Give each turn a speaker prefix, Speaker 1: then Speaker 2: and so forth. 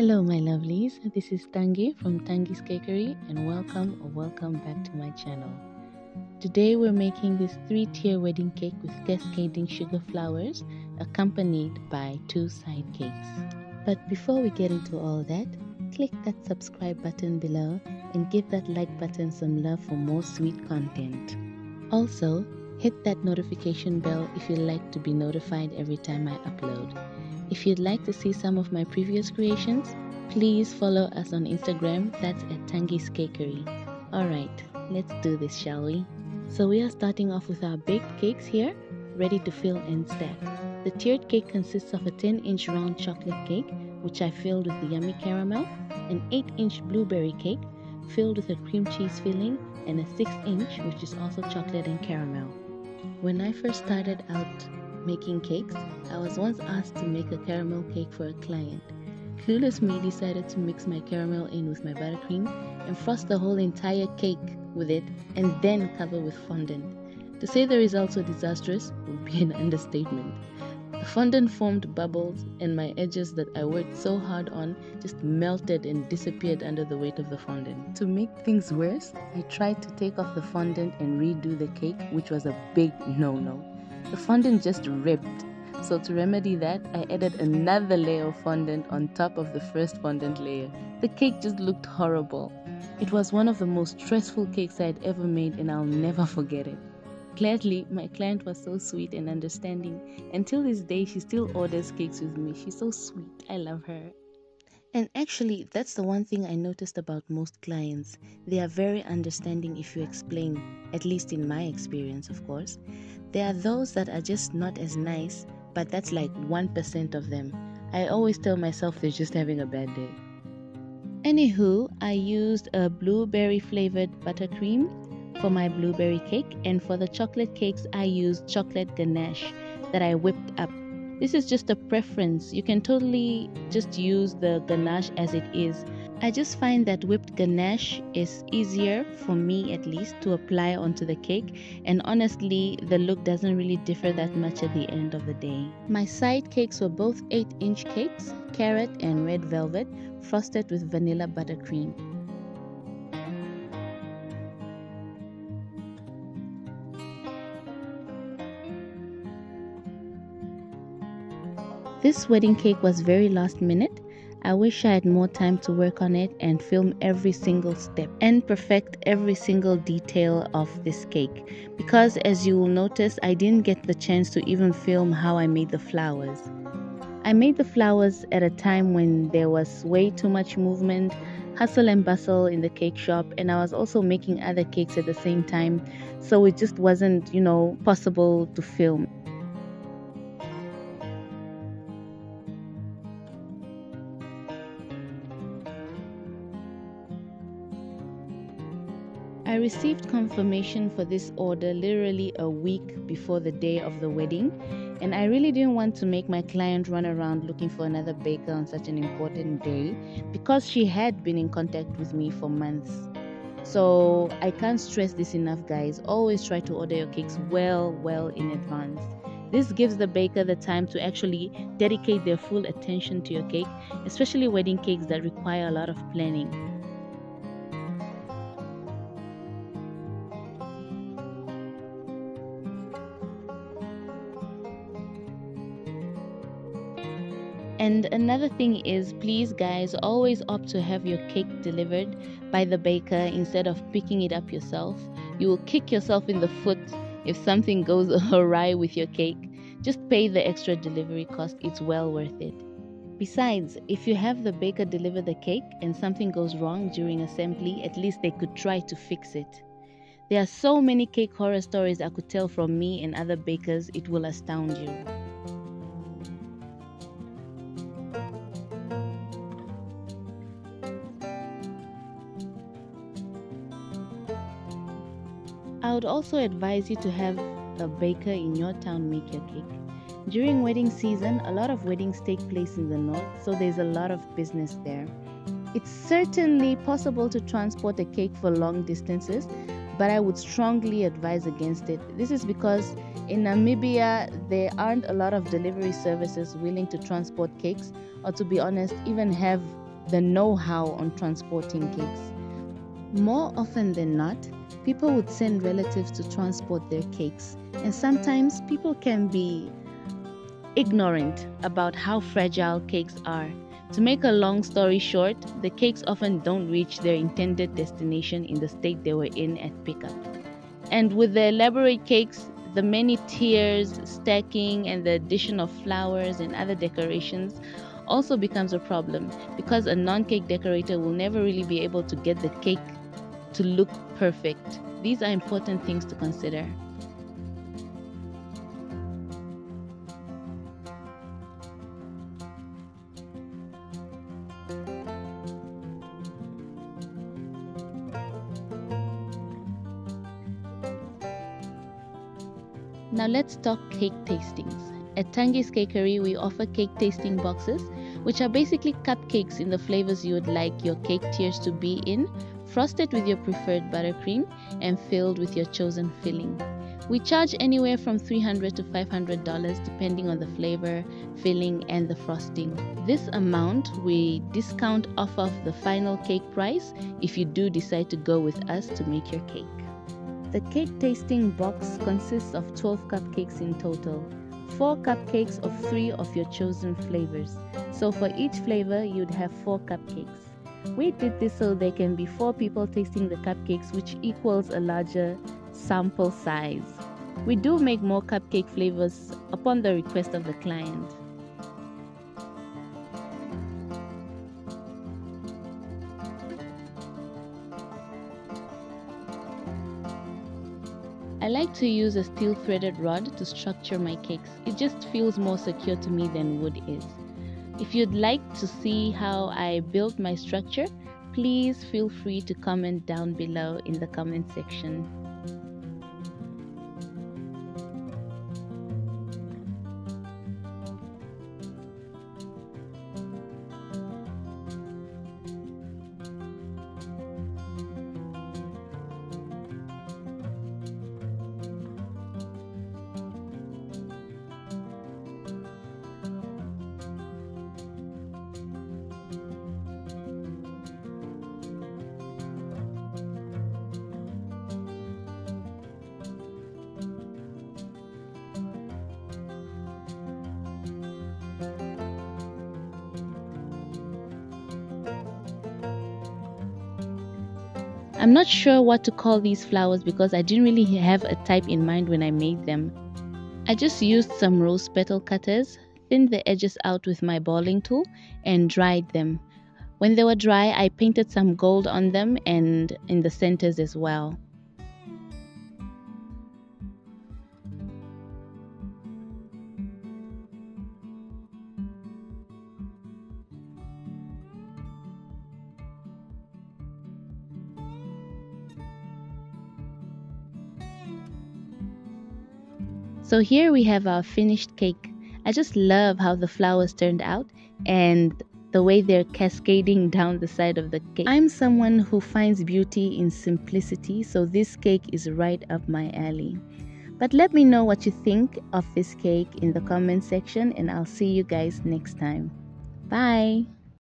Speaker 1: Hello my lovelies, this is Tangi from Tangi's Cakery and welcome back to my channel. Today we're making this 3-tier wedding cake with cascading sugar flowers accompanied by 2 side cakes. But before we get into all that, click that subscribe button below and give that like button some love for more sweet content. Also, hit that notification bell if you'd like to be notified every time I upload. If you'd like to see some of my previous creations, please follow us on Instagram, that's at Tangi's Cakery. Alright, let's do this, shall we? So we are starting off with our baked cakes here, ready to fill and stack. The tiered cake consists of a 10-inch round chocolate cake, which I filled with the yummy caramel, an 8-inch blueberry cake, filled with a cream cheese filling, and a 6-inch, which is also chocolate and caramel. When I first started out making cakes, I was once asked to make a caramel cake for a client. Clueless me decided to mix my caramel in with my buttercream and frost the whole entire cake with it and then cover with fondant. To say the results were disastrous would be an understatement. The fondant formed bubbles and my edges that I worked so hard on just melted and disappeared under the weight of the fondant. To make things worse, I tried to take off the fondant and redo the cake, which was a big no-no. The fondant just ripped, so to remedy that, I added another layer of fondant on top of the first fondant layer. The cake just looked horrible. It was one of the most stressful cakes I had ever made and I'll never forget it. Gladly, my client was so sweet and understanding. Until this day, she still orders cakes with me. She's so sweet. I love her. And actually, that's the one thing I noticed about most clients. They are very understanding if you explain, at least in my experience, of course. There are those that are just not as nice, but that's like 1% of them. I always tell myself they're just having a bad day. Anywho, I used a blueberry flavored buttercream for my blueberry cake, and for the chocolate cakes I used chocolate ganache that I whipped up. This is just a preference. You can totally just use the ganache as it is. I just find that whipped ganache is easier, for me at least, to apply onto the cake, and honestly the look doesn't really differ that much at the end of the day. My side cakes were both 8-inch cakes, carrot and red velvet, frosted with vanilla buttercream. This wedding cake was very last minute. I wish I had more time to work on it and film every single step and perfect every single detail of this cake, because as you will notice, I didn't get the chance to even film how I made the flowers. I made the flowers at a time when there was way too much movement, hustle and bustle in the cake shop, and I was also making other cakes at the same time, so it just wasn't, possible to film. I received confirmation for this order literally a week before the day of the wedding, and I really didn't want to make my client run around looking for another baker on such an important day, because she had been in contact with me for months. So I can't stress this enough, guys. Always try to order your cakes well in advance. This gives the baker the time to actually dedicate their full attention to your cake, especially wedding cakes that require a lot of planning. And another thing is, please guys, always opt to have your cake delivered by the baker instead of picking it up yourself. You will kick yourself in the foot if something goes awry with your cake. Just pay the extra delivery cost, it's well worth it. Besides, if you have the baker deliver the cake and something goes wrong during assembly, at least they could try to fix it. There are so many cake horror stories I could tell from me and other bakers, it will astound you. I would also advise you to have a baker in your town make your cake. During wedding season, a lot of weddings take place in the north, so there's a lot of business there. It's certainly possible to transport a cake for long distances, but I would strongly advise against it. This is because in Namibia, there aren't a lot of delivery services willing to transport cakes, or to be honest, even have the know-how on transporting cakes. More often than not, people would send relatives to transport their cakes, and sometimes people can be ignorant about how fragile cakes are. To make a long story short, the cakes often don't reach their intended destination in the state they were in at pickup. And with the elaborate cakes, the many tiers, stacking, and the addition of flowers and other decorations also becomes a problem, because a non-cake decorator will never really be able to get the cake to look perfect. These are important things to consider. Now let's talk cake tastings. At Tangi's Cakery, we offer cake tasting boxes, which are basically cupcakes in the flavors you would like your cake tiers to be in, frosted with your preferred buttercream, and filled with your chosen filling. We charge anywhere from $300 to $500 depending on the flavor, filling, and the frosting. This amount we discount off of the final cake price if you do decide to go with us to make your cake. The cake tasting box consists of 12 cupcakes in total, 4 cupcakes of 3 of your chosen flavors. So for each flavor, you'd have 4 cupcakes. We did this so there can be 4 people tasting the cupcakes, which equals a larger sample size. We do make more cupcake flavors upon the request of the client. I like to use a steel threaded rod to structure my cakes. It just feels more secure to me than wood is. If you'd like to see how I built my structure, please feel free to comment down below in the comment section. I'm not sure what to call these flowers because I didn't really have a type in mind when I made them. I just used some rose petal cutters, thinned the edges out with my balling tool, and dried them. When they were dry, I painted some gold on them and in the centers as well. So here we have our finished cake. I just love how the flowers turned out and the way they're cascading down the side of the cake. I'm someone who finds beauty in simplicity, so this cake is right up my alley. But let me know what you think of this cake in the comment section, and I'll see you guys next time. Bye!